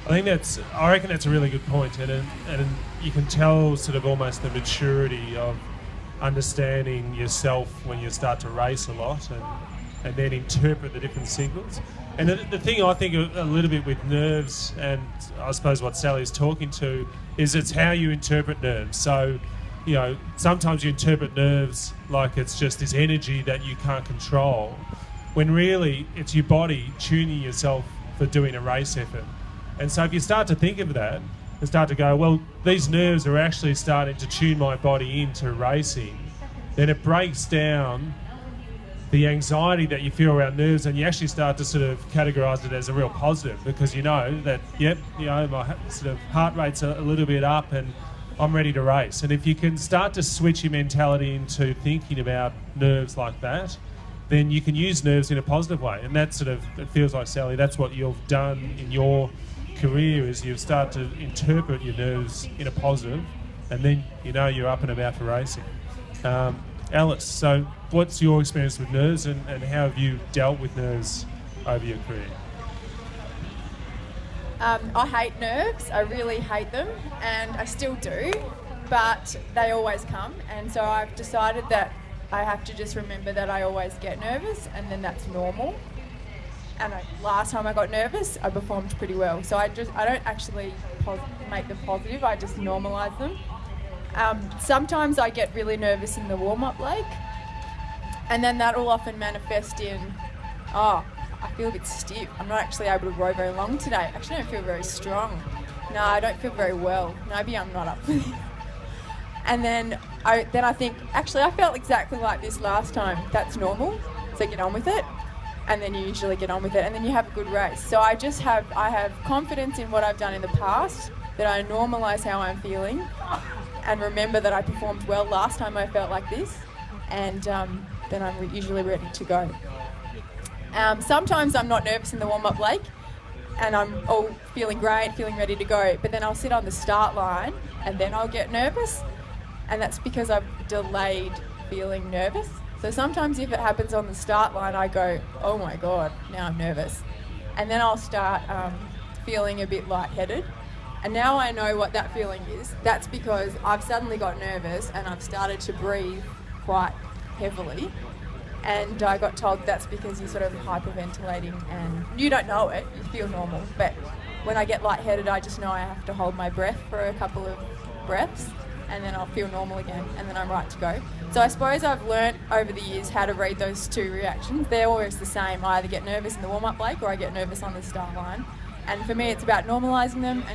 I reckon that's a really good point, and you can tell sort of almost the maturity of understanding yourself when you start to race a lot and then interpret the different signals. And the thing I think a little bit with nerves, and I suppose what Sally's talking to, is it's how you interpret nerves. So, you know, sometimes you interpret nerves like it's just this energy that you can't control, when really it's your body tuning yourself for doing a race effort. And so if you start to think of that and start to go, well, these nerves are actually starting to tune my body into racing, then it breaks down the anxiety that you feel around nerves, and you actually start to sort of categorise it as a real positive, because you know that, yep, you know, my sort of heart rate's a little bit up and I'm ready to race. And if you can start to switch your mentality into thinking about nerves like that, then you can use nerves in a positive way. And that sort of, it feels like, Sally, that's what you've done in your career, is you've started to interpret your nerves in a positive, and then you know you're up and about for racing. Alice, so what's your experience with nerves, and how have you dealt with nerves over your career? I hate nerves. I really hate them, and I still do, but they always come, and so I've decided that I have to just remember that I always get nervous, and then that's normal. And last time I got nervous, I performed pretty well. So I don't actually make them positive, I just normalise them. Sometimes I get really nervous in the warm-up leg, and then that will often manifest in, I feel a bit stiff. I'm not actually able to row very long today. I actually don't feel very strong. No, I don't feel very well. Maybe I'm not up for this. And then I think, actually, I felt exactly like this last time. That's normal, so get on with it. And then you usually get on with it, and then you have a good race. So I have confidence in what I've done in the past, that I normalise how I'm feeling, and remember that I performed well last time I felt like this, and then I'm usually ready to go. Sometimes I'm not nervous in the warm-up leg, and I'm all feeling great, feeling ready to go, but then I'll sit on the start line, and then I'll get nervous, and that's because I've delayed feeling nervous. So sometimes if it happens on the start line, I go, oh my God, now I'm nervous. And then I'll start feeling a bit lightheaded. And now I know what that feeling is. That's because I've suddenly got nervous and I've started to breathe quite heavily. And I got told that's because you're sort of hyperventilating and you don't know it, you feel normal. But when I get lightheaded, I just know I have to hold my breath for a couple of breaths, and then I'll feel normal again, and then I'm right to go. So I suppose I've learnt over the years how to read those two reactions. They're always the same. I either get nervous in the warm-up leg or I get nervous on the start line. And for me, it's about normalising them and